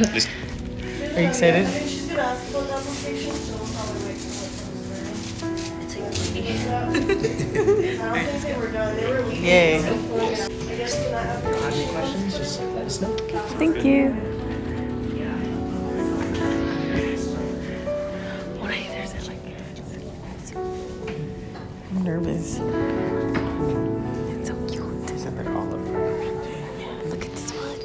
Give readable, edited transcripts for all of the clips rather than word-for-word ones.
List. Are you excited? She's gonna ask about the application, so we'll probably wait for I don't think they were done. They were leaving. Yay. I guess when that application. Any questions, just let us know. Thank you. I'm nervous. It's so cute. Is that like all of them? Look at this one.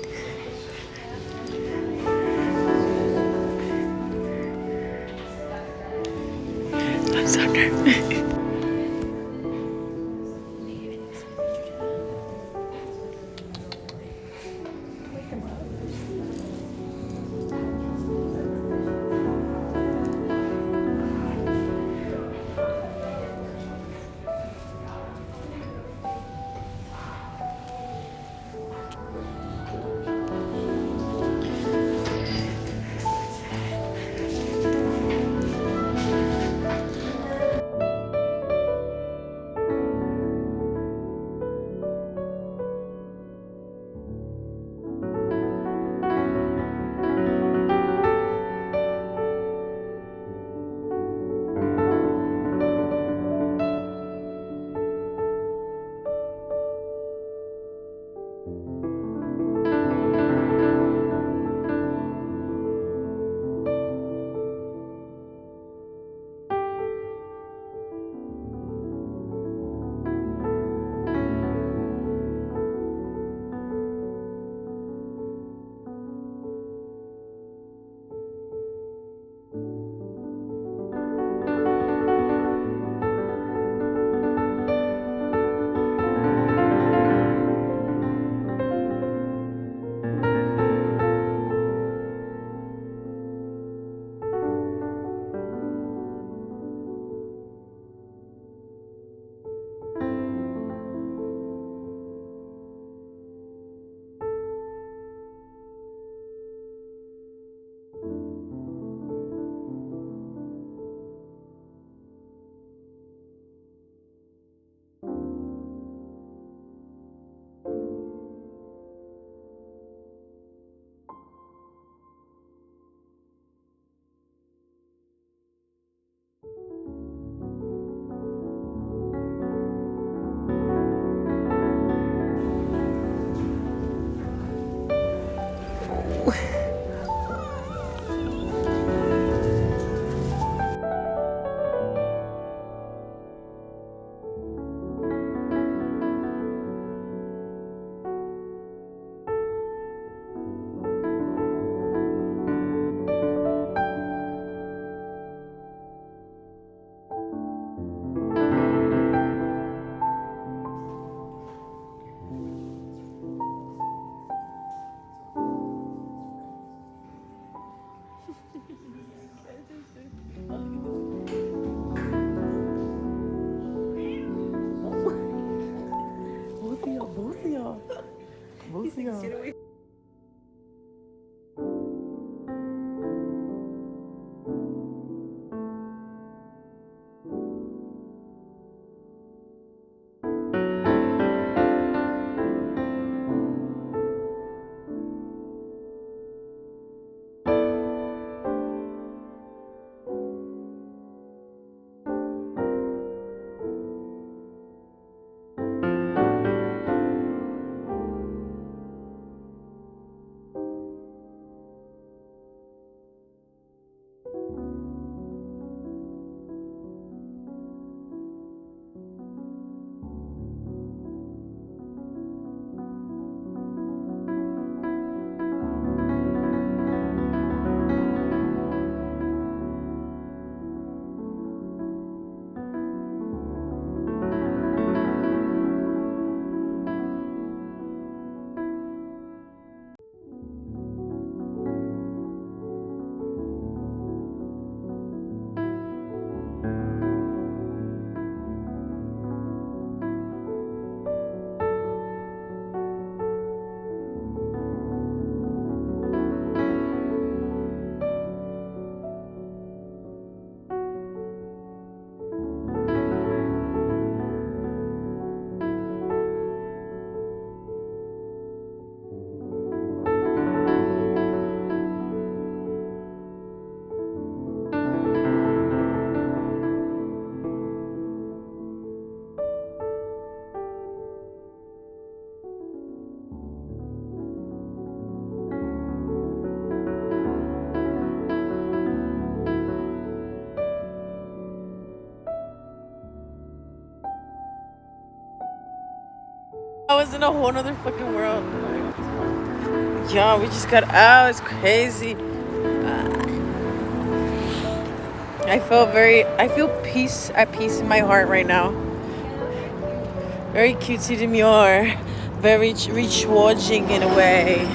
I'm so nervous. was in a whole nother fucking world. Yeah, we just got out. It's crazy. I feel at peace in my heart right now. Very cutesy demure. Very recharging in a way.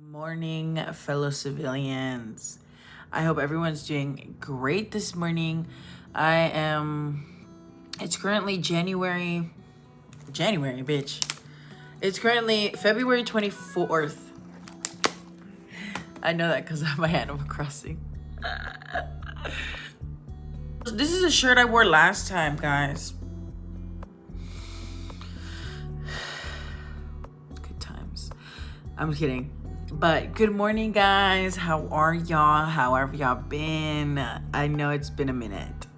Morning, fellow civilians. I hope everyone's doing great this morning. It's currently January, bitch. It's currently February 24th. I know that because of my Animal Crossing. This is a shirt I wore last time, guys. Good times. I'm kidding. But good morning, guys. How are y'all? How have y'all been? I know it's been a minute.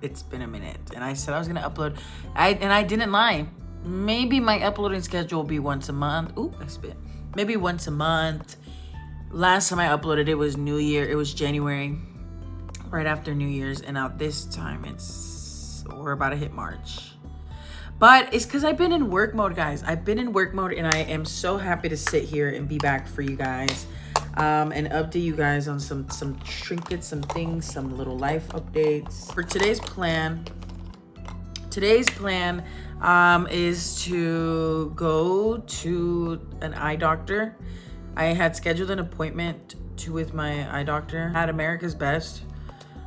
And I said I was gonna upload. I didn't lie. Maybe my uploading schedule will be once a month. Ooh, I spit. Maybe once a month. Last time I uploaded, it was New Year. It was January, right after New Year's. And now this time we're about to hit March. But it's because I've been in work mode, guys. I've been in work mode, and I am so happy to sit here and be back for you guys, and update you guys on some trinkets, some things, some little life updates. For today's plan is to go to an eye doctor. I had scheduled an appointment with my eye doctor at America's Best.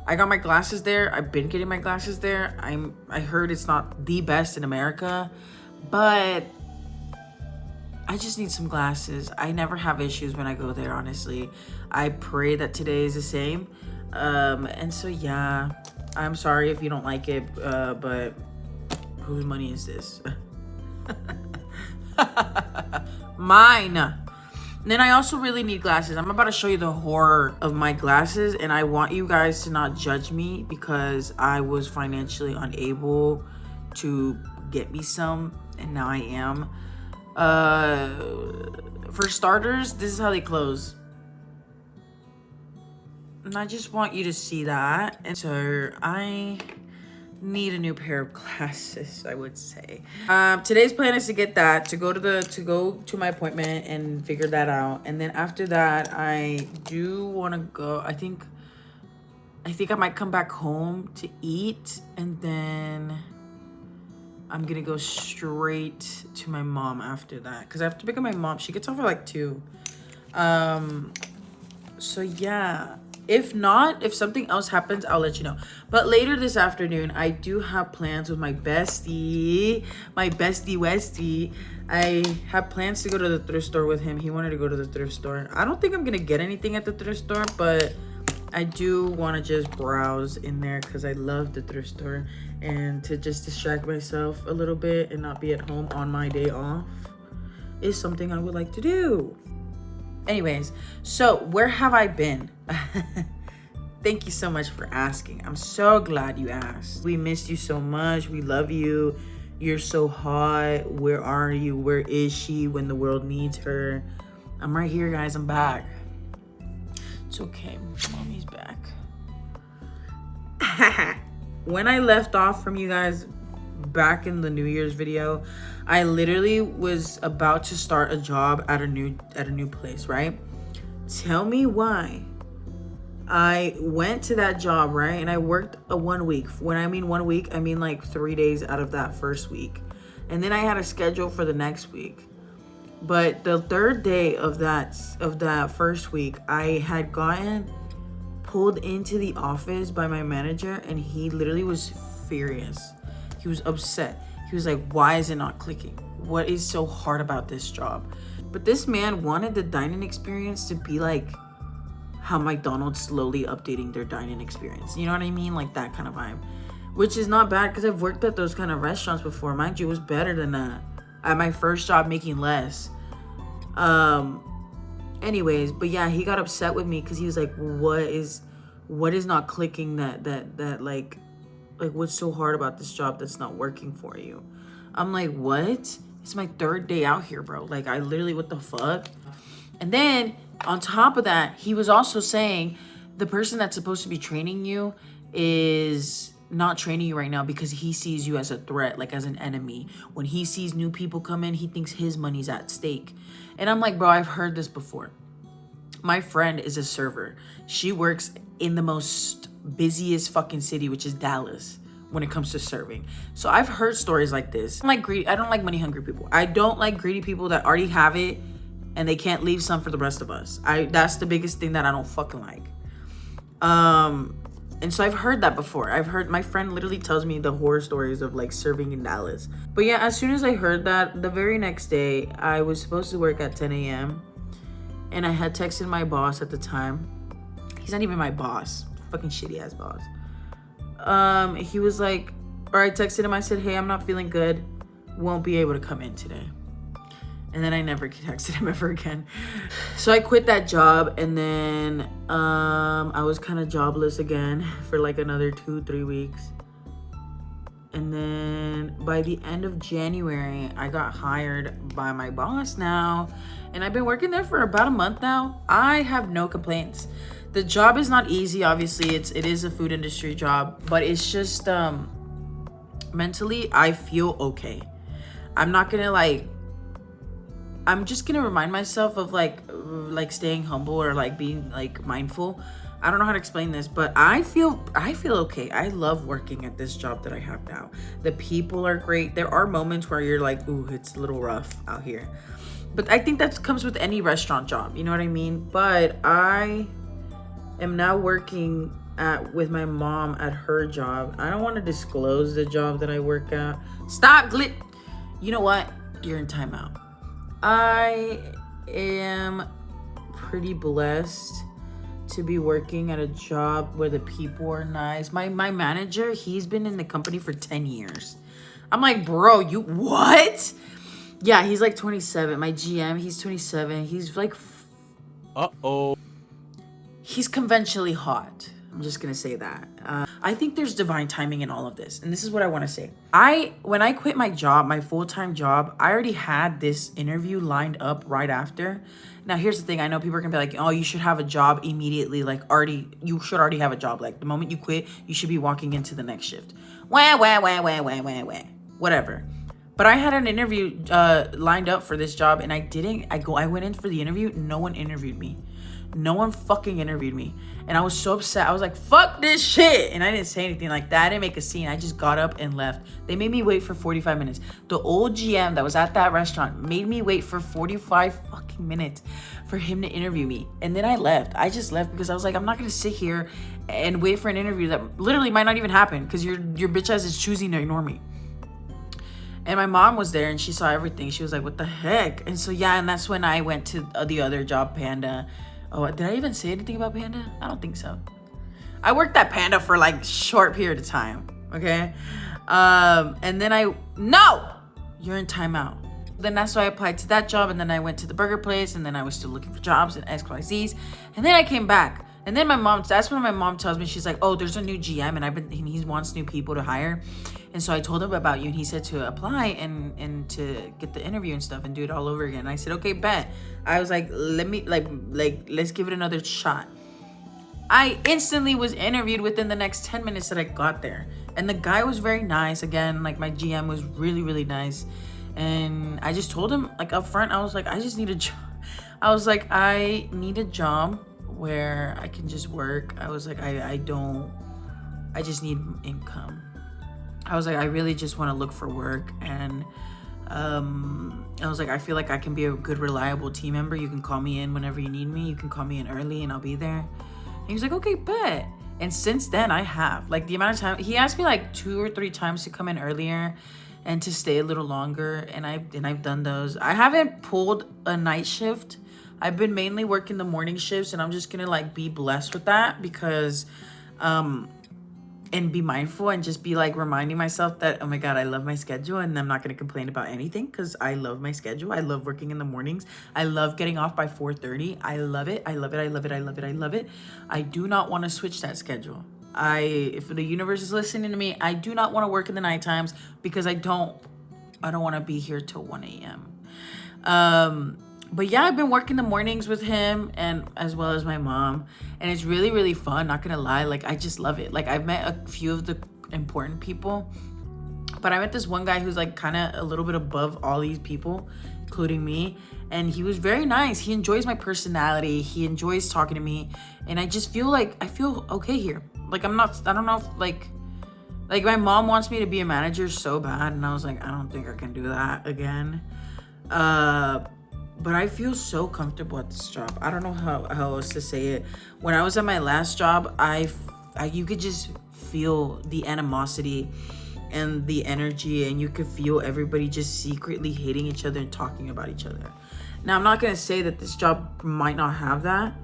I got my glasses there. I've been getting my glasses there. I heard it's not the best in America, but I just need some glasses. I never have issues when I go there, honestly. I pray that today is the same. And so yeah, I'm sorry if you don't like it, but whose money is this? Mine. Then I also really need glasses. I'm about to show you the horror of my glasses, and I want you guys to not judge me because I was financially unable to get me some, and now I am. For starters, this is how they close. And I just want you to see that. And so I need a new pair of glasses, I would say. Today's plan is to get that, to go to my appointment and figure that out. And then after that, I do want to go. I think I might come back home to eat, and then I'm gonna go straight to my mom after that because I have to pick up my mom. She gets off at like 2. So yeah. If not, if something else happens, I'll let you know. But later this afternoon, I do have plans with my bestie Westie. I have plans to go to the thrift store with him. He wanted to go to the thrift store. I don't think I'm gonna get anything at the thrift store, but I do want to just browse in there because I love the thrift store, and to just distract myself a little bit and not be at home on my day off is something I would like to do. Anyways, so where have I been? Thank you so much for asking. I'm so glad you asked. We missed you so much. We love you. You're so hot. Where are you? Where is she when the world needs her? I'm right here, guys. I'm back. It's okay. Mommy's back. When I left off from you guys back in the New Year's video, I literally was about to start a job at a new place, right? Tell me why. I went to that job, right? And I worked a 1 week. When I mean 1 week, I mean like 3 days out of that first week. And then I had a schedule for the next week. But the third day of that first week, I had gotten pulled into the office by my manager, and he literally was furious. He was upset. He was like, why is it not clicking? What is so hard about this job? But this man wanted the dining experience to be like how McDonald's slowly updating their dining experience. You know what I mean? Like that kind of vibe. Which is not bad because I've worked at those kind of restaurants before. Mind you, it was better than that. At my first job, making less. Anyways, but yeah, he got upset with me because he was like, what is not clicking that like what's so hard about this job that's not working for you? I'm like, what? It's my 3rd day out here, bro. Like, I literally, what the fuck? And then on top of that, he was also saying the person that's supposed to be training you is not training you right now because he sees you as a threat, like as an enemy. When he sees new people come in, he thinks his money's at stake. And I'm like, bro, I've heard this before. My friend is a server. She works in the most busiest fucking city, which is Dallas, when it comes to serving. So I've heard stories like this. I don't like money hungry people. I don't like greedy people that already have it and they can't leave some for the rest of us. That's the biggest thing that I don't fucking like. And so I've heard that before. I've heard, my friend literally tells me the horror stories of like serving in Dallas. But yeah, as soon as I heard that, the very next day, I was supposed to work at 10 a.m. And I had texted my boss at the time. He's not even my boss. Fucking shitty ass boss. He was like, or I texted him, I said, hey, I'm not feeling good. Won't be able to come in today. And then I never texted him ever again. So I quit that job, and then I was kind of jobless again for like another 2-3 weeks. And then by the end of January, I got hired by my boss now. And I've been working there for about a month now. I have no complaints. The job is not easy, obviously. It is a food industry job, but it's just mentally I feel okay. I'm not gonna like, I'm just gonna remind myself of like staying humble or like being like mindful. I don't know how to explain this, but I feel okay. I love working at this job that I have now. The people are great. There are moments where you're like, ooh, it's a little rough out here. But I think that comes with any restaurant job, you know what I mean? But I am now working with my mom at her job. I don't want to disclose the job that I work at. Stop, you know what? You're in timeout. I am pretty blessed to be working at a job where the people are nice. My manager, he's been in the company for 10 years. I'm like, bro, you what? Yeah, he's like 27. My GM, he's 27. He's like, he's conventionally hot. I'm just gonna say that. I think there's divine timing in all of this. And this is what I wanna say. When I quit my job, my full-time job, I already had this interview lined up right after. Now, here's the thing. I know people are gonna be like, oh, you should have a job immediately. Like you should already have a job. Like the moment you quit, you should be walking into the next shift. Whatever. But I had an interview lined up for this job and I went in for the interview. No one interviewed me. No one fucking interviewed me. And I was so upset. I was like, fuck this shit. And I didn't say anything like that. I didn't make a scene. I just got up and left. They made me wait for 45 minutes. The old GM that was at that restaurant made me wait for 45 fucking minutes for him to interview me. And then I left. I just left because I was like, I'm not going to sit here and wait for an interview that literally might not even happen because your bitch ass is choosing to ignore me. And my mom was there and she saw everything. She was like, what the heck? And so, yeah, and that's when I went to the other job, Panda. Oh, did I even say anything about Panda? I don't think so. I worked at Panda for like a short period of time, okay? And then no! You're in timeout. Then that's why I applied to that job, and then I went to the burger place, and then I was still looking for jobs and XYZs. And then I came back. And then that's when my mom tells me, she's like, oh, there's a new GM, and he wants new people to hire. And so I told him about you, and he said to apply and to get the interview and stuff and do it all over again. And I said, okay, bet. I was like, let's give it another shot. I instantly was interviewed within the next 10 minutes that I got there. And the guy was very nice. Again, like my GM was really, really nice. And I just told him like up front, I was like, I just need a job. I was like, I need a job where I can just work. I was like, I just need income. I was like, I really just want to look for work. And I was like, I feel like I can be a good, reliable team member. You can call me in whenever you need me. You can call me in early and I'll be there. And he was like, okay, bet. And since then, I have. Like, the amount of time, he asked me like 2 or 3 times to come in earlier and to stay a little longer, and I've done those. I haven't pulled a night shift. I've been mainly working the morning shifts, and I'm just gonna like be blessed with that because and be mindful and just be like reminding myself that, oh my God, I love my schedule and I'm not going to complain about anything because I love my schedule. I love working in the mornings. I love getting off by 4:30. I love it. I love it. I love it. I love it. I love it. I do not want to switch that schedule. If the universe is listening to me, I do not want to work in the night times because I don't want to be here till 1 a.m. But yeah, I've been working the mornings with him and as well as my mom. And it's really, really fun. Not gonna lie. Like, I just love it. Like, I've met a few of the important people. But I met this one guy who's like kind of a little bit above all these people, including me. And he was very nice. He enjoys my personality. He enjoys talking to me. And I just feel like, I feel okay here. Like, I don't know if like my mom wants me to be a manager so bad. And I was like, I don't think I can do that again. But I feel so comfortable at this job. I don't know how else to say it. When I was at my last job, you could just feel the animosity and the energy, and you could feel everybody just secretly hating each other and talking about each other. Now, I'm not gonna say that this job might not have that,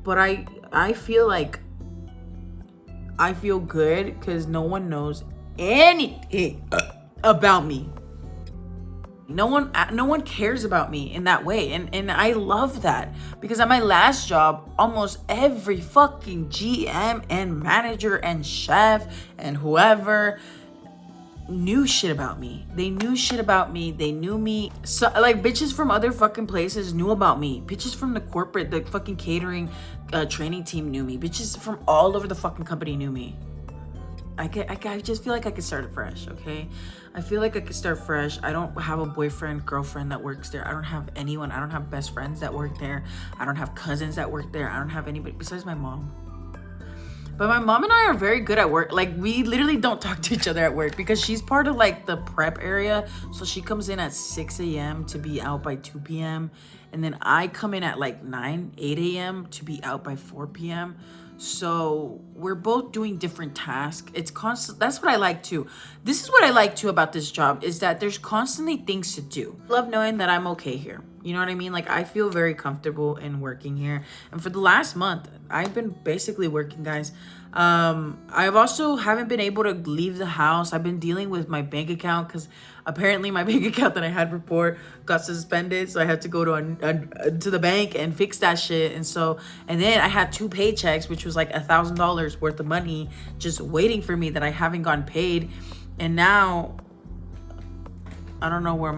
but I feel like I feel good because no one knows anything about me. No one cares about me in that way. And I love that because at my last job, almost every fucking GM and manager and chef and whoever knew shit about me. They knew shit about me. They knew me. So like bitches from other fucking places knew about me. Bitches from the corporate, the fucking catering training team knew me. Bitches from all over the fucking company knew me. I just feel like I could start fresh, okay? I feel like I could start fresh. I don't have a boyfriend, girlfriend that works there. I don't have anyone. I don't have best friends that work there. I don't have cousins that work there. I don't have anybody besides my mom. But my mom and I are very good at work. Like, we literally don't talk to each other at work because she's part of like the prep area. So she comes in at 6 a.m. to be out by 2 p.m. And then I come in at like 8 a.m. to be out by 4 p.m. So we're both doing different tasks. It's constant. That's what I like too. This is what I like too about this job is that there's constantly things to do. I love knowing that I'm okay here. You know what I mean? Like, I feel very comfortable in working here. And for the last month, I've been basically working, guys. I've also haven't been able to leave the house. I've been dealing with my bank account because apparently my bank account that I had before got suspended. So I had to go to the bank and fix that shit. And then I had 2 paychecks, which was like $1,000 worth of money just waiting for me that I haven't gotten paid. And now I don't know where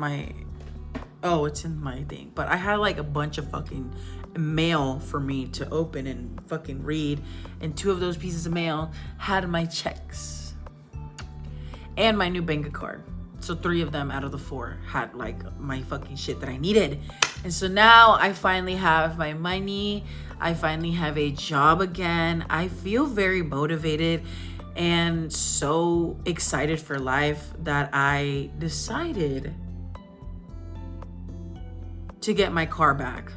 oh, it's in my thing. But I had like a bunch of fucking mail for me to open and fucking read, and 2 of those pieces of mail had my checks and my new bank card. So 3 of them out of the 4 had like my fucking shit that I needed. And so now I finally have my money. I finally have a job again. I feel very motivated and so excited for life that I decided to get my car back.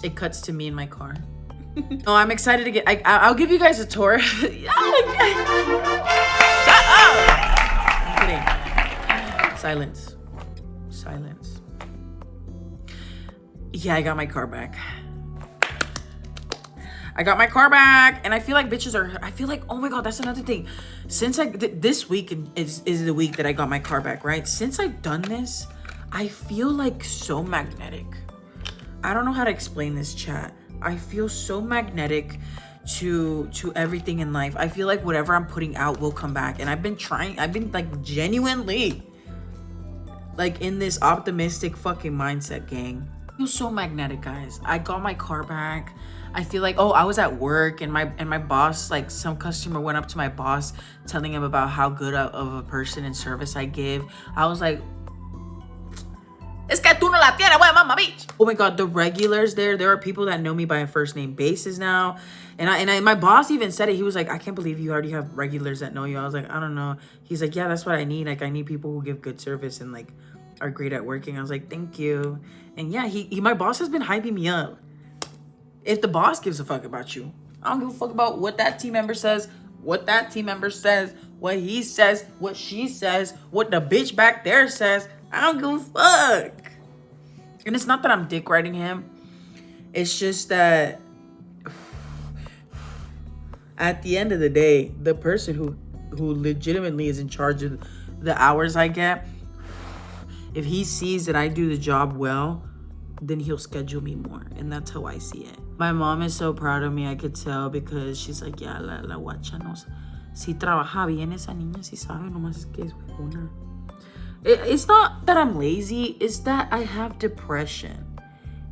It cuts to me in my car. Oh, I'm excited to get. I'll give you guys a tour. Shut up! I'm kidding. Silence. Yeah, I got my car back. And I feel like bitches are. I feel like, oh my God, that's another thing. Since this week is the week that I got my car back, right? Since I've done this, I feel like so magnetic. I don't know how to explain this, chat. I feel so magnetic to everything in life. I feel like whatever I'm putting out will come back. And I've been like genuinely like in this optimistic fucking mindset, gang. I feel so magnetic, guys. I got my car back. I feel like, oh, I was at work and my boss, like some customer went up to my boss telling him about how good of a person and service I give. I was like, es que tú no la tienes, güey, mama, bitch. Oh my God, the regulars there are people that know me by a first name basis now. And my boss even said it. He was like, I can't believe you already have regulars that know you. I was like, I don't know. He's like, yeah, that's what I need. Like, I need people who give good service and like are great at working. I was like, thank you. And yeah, my boss has been hyping me up. If the boss gives a fuck about you, I don't give a fuck about what that team member says, what that team member says, what he says, what she says, what the bitch back there says. I don't give a fuck. And it's not that I'm dick riding him. It's just that at the end of the day, the person who legitimately is in charge of the hours I get, if he sees that I do the job well, then he'll schedule me more. And that's how I see it. My mom is so proud of me, I could tell, because she's like, yeah, la guacha no, si trabaja bien esa niña, si sabe, nomás es que es huevona. It's not that I'm lazy, it's that I have depression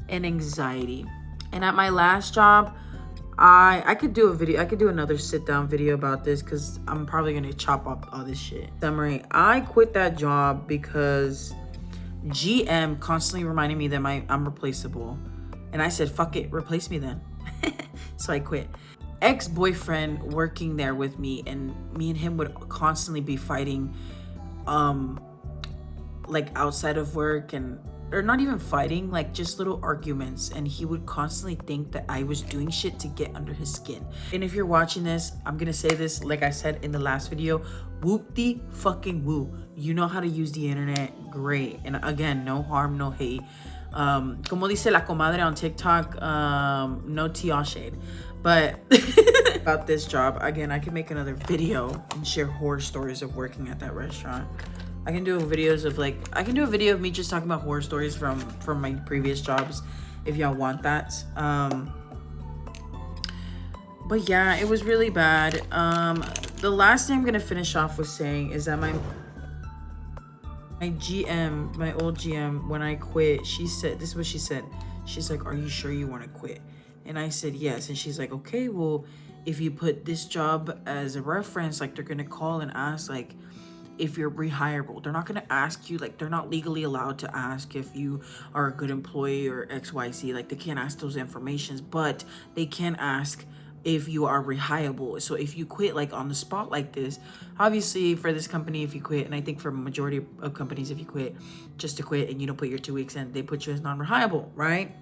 and anxiety. And at my last job, I could do a video, I could do another sit down video about this because I'm probably gonna chop up all this shit. Summary, I quit that job because GM constantly reminded me that I'm replaceable. And I said, fuck it, replace me then. So I quit. Ex-boyfriend working there with me, and me and him would constantly be fighting like outside of work, or not even fighting, like just little arguments. And he would constantly think that I was doing shit to get under his skin. And if you're watching this, I'm gonna say this like I said in the last video, whoop-de fucking woo. You know how to use the internet, great. And again, no harm, no hate. Como dice la comadre on TikTok, no tea all shade. But about this job, again, I can make another video and share horror stories of working at that restaurant. I can do videos of I can do a video of me just talking about horror stories from my previous jobs if y'all want that. But yeah, it was really bad. The last thing I'm gonna finish off with saying is that my GM, my old GM, when I quit, she said, this is what she said. She's like, are you sure you want to quit? And I said, yes. And she's like, okay, well, if you put this job as a reference, like they're going to call and ask like if you're rehireable. They're not going to ask you, like they're not legally allowed to ask if you are a good employee or XYZ. Like they can't ask those informations, but they can ask if you are rehireable. So if you quit like on the spot like this, obviously for this company, if you quit, and I think for a majority of companies, if you quit just to quit and you don't put your 2 weeks in, they put you as non-rehireable, right?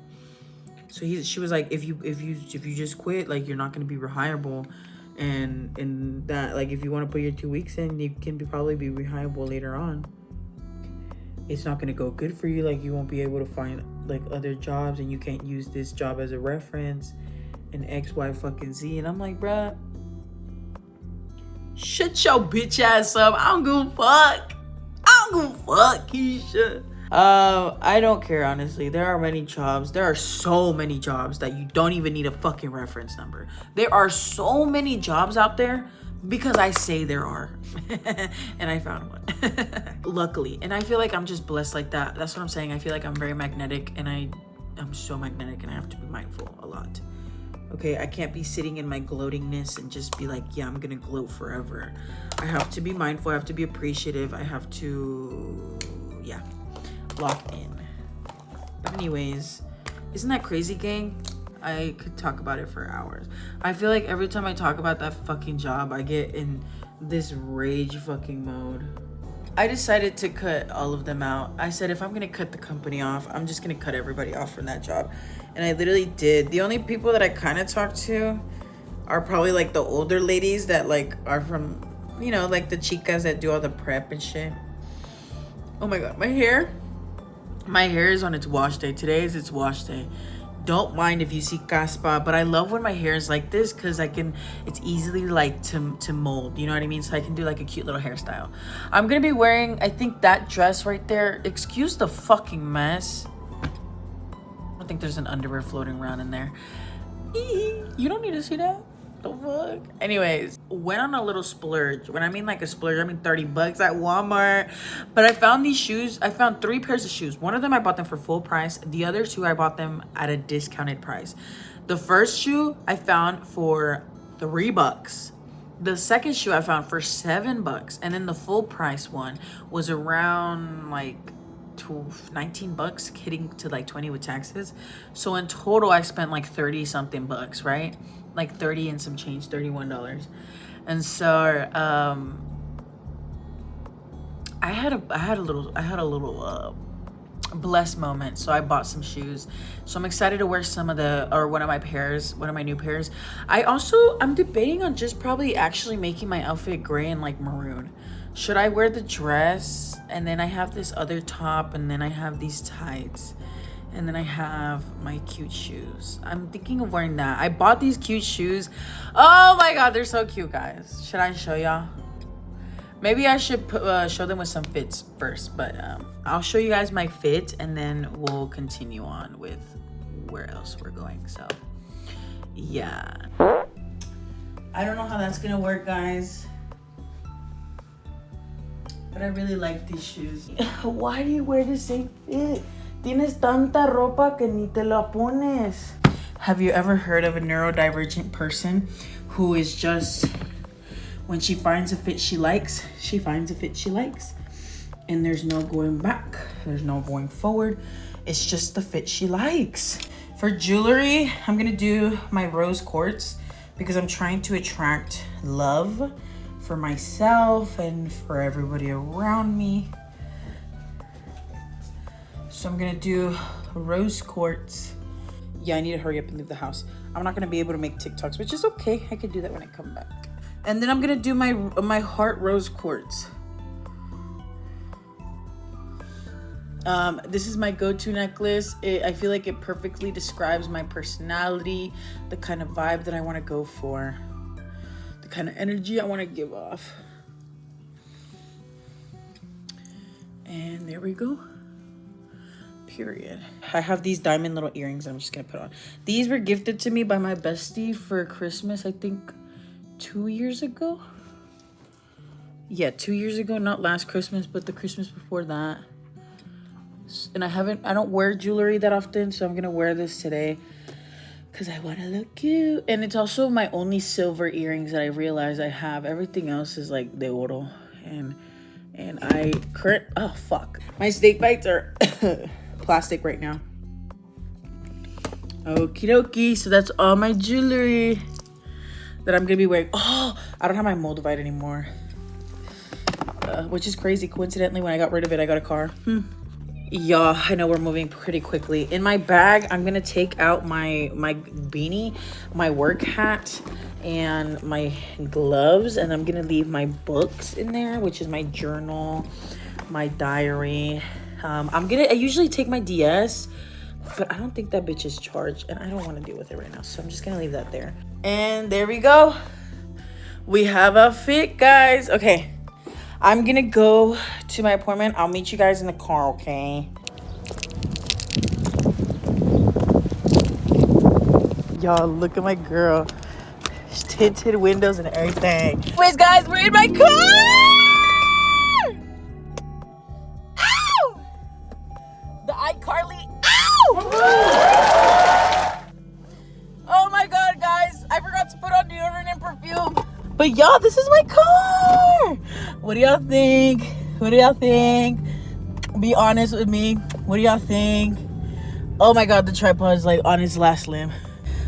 So she was like, if you just quit, like you're not going to be rehireable, and that like if you want to put your 2 weeks in, you can probably be rehireable later on. It's not going to go good for you, like you won't be able to find like other jobs, and you can't use this job as a reference, and X, Y, fucking Z. And I'm like, bruh, shut your bitch ass up. I don't give a fuck. I don't give a fuck, Keisha. I don't care, honestly. There are many jobs. There are so many jobs that you don't even need a fucking reference number. There are so many jobs out there because I say there are. And I found one. Luckily. And I feel like I'm just blessed like that. That's what I'm saying. I feel like I'm very magnetic, and I'm so magnetic, and I have to be mindful a lot. Okay, I can't be sitting in my gloatingness and just be like, yeah, I'm gonna gloat forever. I have to be mindful. I have to be appreciative. I have to, yeah, lock in. But anyways, isn't that crazy, gang? I could talk about it for hours. I feel like every time I talk about that fucking job, I get in this rage fucking mode. I decided to cut all of them out. I said, if I'm gonna cut the company off, I'm just gonna cut everybody off from that job. And I literally did. The only people that I kind of talked to are probably like the older ladies that like are from, you know, like the chicas that do all the prep and shit. Oh my God, my hair is on its wash day. Today is its wash day. Don't mind if you see caspa, but I love when my hair is like this because it's easily like to mold, you know what I mean? So I can do like a cute little hairstyle. I'm gonna be wearing, I think, that dress right there. Excuse the fucking mess. I don't think there's an underwear floating around in there. You don't need to see that. The fuck? Anyways, went on a little splurge. When I mean like a splurge, I mean $30 at Walmart. But I found these shoes. I found 3 pairs of shoes. One of them I bought them for full price. The other 2 I bought them at a discounted price. The first shoe I found for $3. The second shoe I found for $7. And then the full price one was around like $19, hitting to like 20 with taxes. So in total I spent like 30 something bucks, right? Like 30 and some change, $31. And so I had a little blessed moment. So I bought some shoes. So I'm excited to wear one of my new pairs. I'm debating on just probably actually making my outfit gray and like maroon. Should I wear the dress and then I have this other top and then I have these tights and then I have my cute shoes? I'm thinking of wearing that. I bought these cute shoes. Oh my god, they're so cute, guys. Should I show y'all? Maybe I should show them with some fits first, but I'll show you guys my fit and then we'll continue on with where else we're going. So yeah, I don't know how that's gonna work, guys, but I really like these shoes. Why do you wear the same fit? Tienes tanta ropa que ni te la pones. Have you ever heard of a neurodivergent person who is just, when she finds a fit she likes, she finds a fit she likes. And there's no going back. There's no going forward. It's just the fit she likes. For jewelry, I'm gonna do my rose quartz because I'm trying to attract love for myself and for everybody around me. So I'm gonna do rose quartz. Yeah, I need to hurry up and leave the house. I'm not gonna be able to make TikToks, which is okay. I can do that when I come back. And then I'm gonna do my heart rose quartz. This is my go-to necklace. I feel like it perfectly describes my personality, the kind of vibe that I want to go for, the kind of energy I want to give off. And there we go. Period. I have these diamond little earrings I'm just gonna put on. These were gifted to me by my bestie for Christmas, I think 2 years ago. Yeah, 2 years ago, not last Christmas, but the Christmas before that. And I don't wear jewelry that often, so I'm gonna wear this today because I want to look cute. And it's also my only silver earrings that I realize I have. Everything else is like de oro, and oh fuck, my snake bites are plastic right now. Okie dokie, so that's all my jewelry that I'm gonna be wearing. Oh, I don't have my Moldavite anymore, which is crazy. Coincidentally, when I got rid of it, I got a car. Y'all, I know we're moving pretty quickly. In my bag, I'm gonna take out my beanie, my work hat, and my gloves, and I'm gonna leave my books in there, which is my journal, my diary. I usually take my DS, but I don't think that bitch is charged, and I don't want to deal with it right now, so I'm just gonna leave that there. And there we go. We have a fit, guys. Okay, I'm gonna go to my appointment. I'll meet you guys in the car, okay? Y'all, look at my girl. Tinted windows and everything. Anyways, guys, we're in my car! Ow! The iCarly. Ow! Oh my god, guys. I forgot to put on deodorant and perfume. But y'all, this is my car. What do y'all think? What do y'all think? Be honest with me. What do y'all think? Oh my god, the tripod is like on its last limb.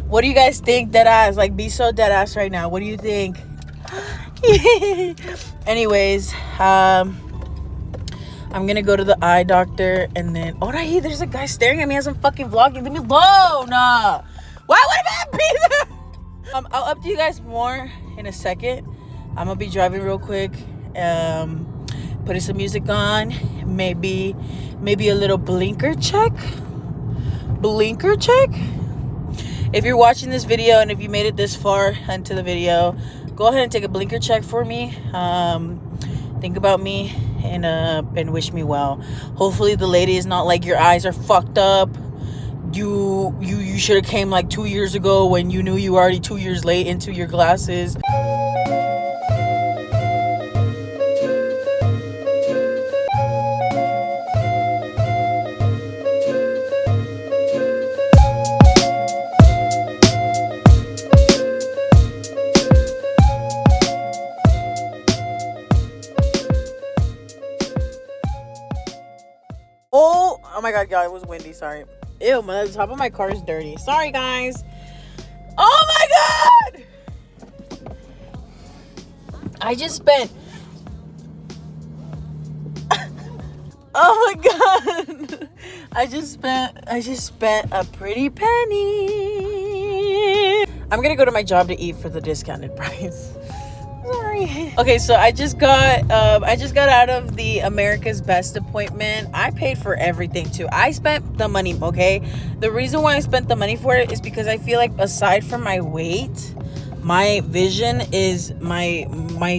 What do you guys think? Dead ass. Like, be so dead ass right now. What do you think? Anyways, I'm gonna go to the eye doctor and then there's a guy staring at me as I'm fucking vlogging. Leave me alone. Why would it be there? I'll update you guys more in a second. I'm gonna be driving real quick, putting some music on, maybe a little blinker check. If you're watching this video and if you made it this far into the video, go ahead and take a blinker check for me. Think about me and wish me well. Hopefully the lady is not like, your eyes are fucked up. You should have came like 2 years ago when you knew you were already 2 years late into your glasses. Oh my god, y'all, it was windy, sorry. Ew, the top of my car is dirty. Sorry, guys. Oh my god! I just spent... oh my god! I just spent a pretty penny. I'm gonna go to my job to eat for the discounted price. Sorry. Okay, so I just got out of the America's Best appointment. I paid for everything too. I spent the money, okay? The reason why I spent the money for it is because I feel like aside from my weight, my vision is my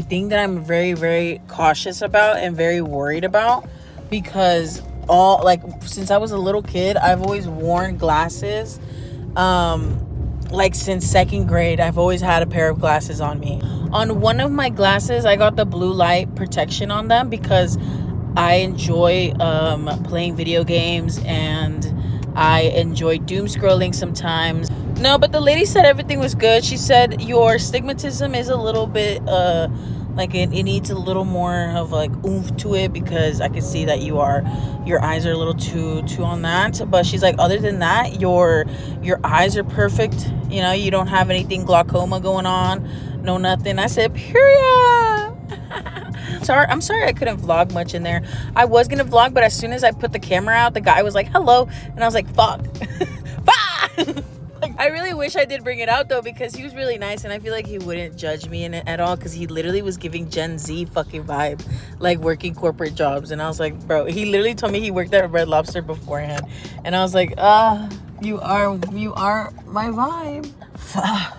thing that I'm very, very cautious about and very worried about, because since I was a little kid, I've always worn glasses. Like since second grade, I've always had a pair of glasses on me. On one of my glasses, I got the blue light protection on them because I enjoy playing video games and I enjoy doom scrolling sometimes. No, but the lady said everything was good. She said your stigmatism is a little bit like it needs a little more of like oomph to it, because I can see that your eyes are a little too on that. But she's like, other than that, your eyes are perfect. You know, you don't have anything glaucoma going on, no nothing. I said, period. I'm sorry I couldn't vlog much in there. I was gonna vlog, but as soon as I put the camera out, the guy was like, hello, and I was like, fuck. Fuck. I really wish I did bring it out though, because he was really nice and I feel like he wouldn't judge me in it at all, because he literally was giving Gen Z fucking vibe, like working corporate jobs. And I was like, bro, he literally told me he worked at Red Lobster beforehand, and I was like, you are my vibe.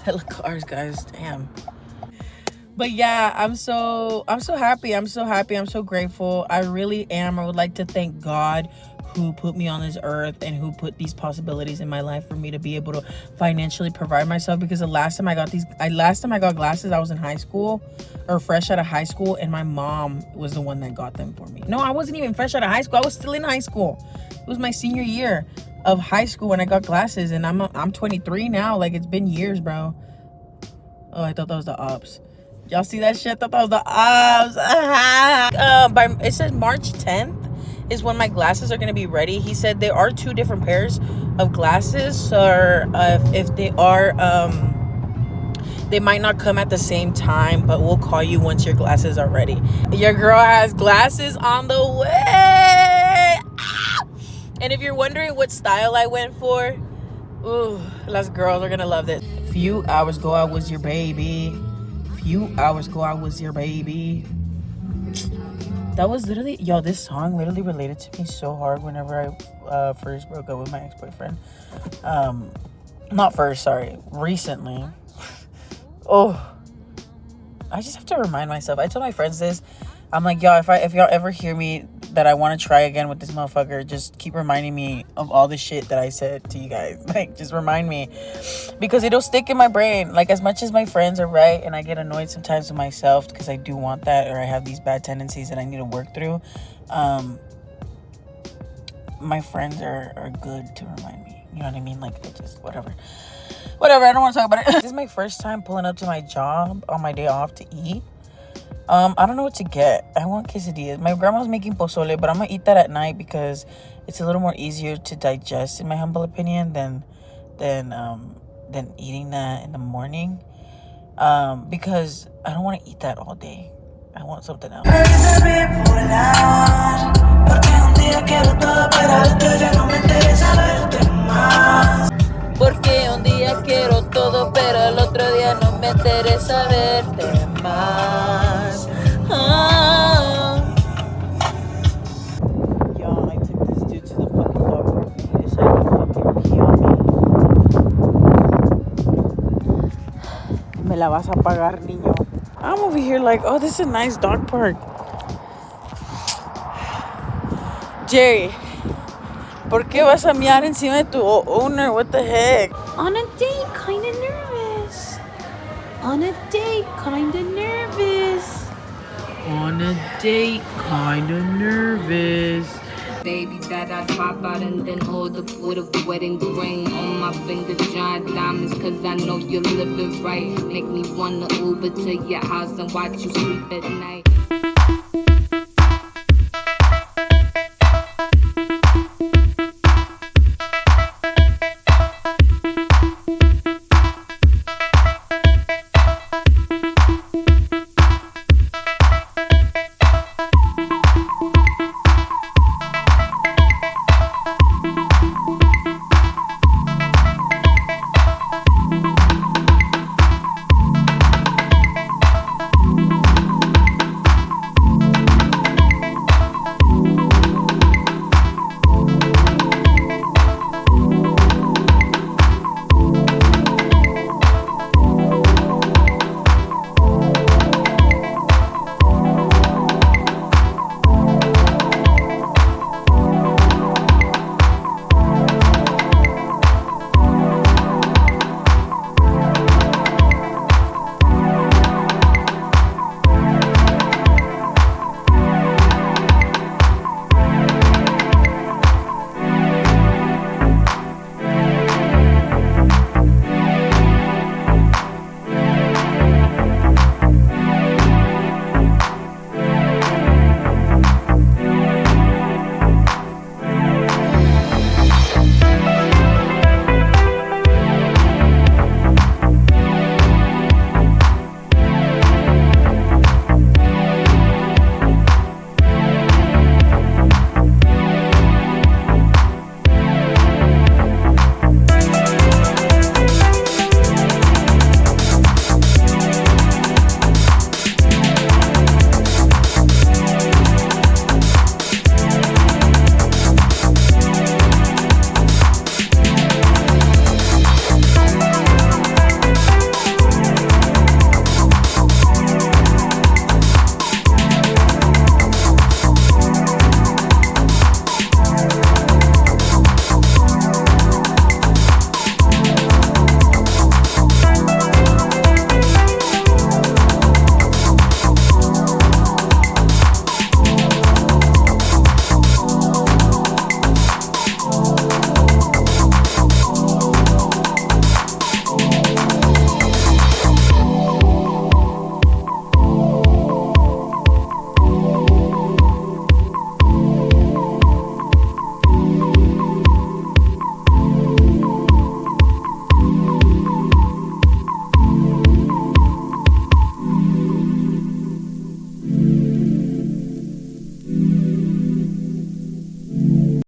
Hella cars, guys, damn. But yeah, I'm so happy. I'm so grateful. I really am. I would like to thank God, who put me on this earth and who put these possibilities in my life for me to be able to financially provide myself. Because the last time I got glasses, I was in high school, or fresh out of high school, and my mom was the one that got them for me. No, I wasn't even fresh out of high school. I was still in high school. It was my senior year of high school when I got glasses, and I'm 23 now. Like, it's been years, bro. Oh, I thought that was the ops. Y'all see that shit? I thought that was the ops. It says March 10th is when my glasses are going to be ready. He said there are 2 different pairs of glasses, or if they are, they might not come at the same time, but we'll call you once your glasses are ready. Your girl has glasses on the way. And if you're wondering what style I went for, ooh, las girls are gonna love this. Few hours ago I was your baby. That was literally, yo, this song literally related to me so hard whenever I first broke up with my ex-boyfriend. Recently. Oh, I just have to remind myself. I tell my friends this. I'm like, yo, if y'all ever hear me that I want to try again with this motherfucker, just keep reminding me of all the shit that I said to you guys. Like, just remind me, because it'll stick in my brain. Like, as much as my friends are right, and I get annoyed sometimes with myself because I do want that, or I have these bad tendencies that I need to work through, my friends are good to remind me. You know what I mean? Like, it just, whatever, I don't want to talk about it. This is my first time pulling up to my job on my day off to eat. I don't know what to get. I want quesadillas. My grandma's making pozole, but I'm gonna eat that at night because it's a little more easier to digest, in my humble opinion, than eating that in the morning. Because I don't want to eat that all day. I want something else. Porque un día quiero todo, pero el otro día no me interesa verte más. Yo, I took this dude to the fucking dog park and he decided to fucking pee on me. Me la vas a pagar, niño. I'm over here like, oh, this is a nice dog park. Jerry, ¿por qué vas a miar encima de tu owner? What the heck? On a date, kinda nervous. On a date, kinda nervous. On a date, kinda nervous. Baby that I pop out and then hold up with a wedding ring on my finger, giant diamonds, cause I know you're living right. Make me wanna Uber to your house and watch you sleep at night.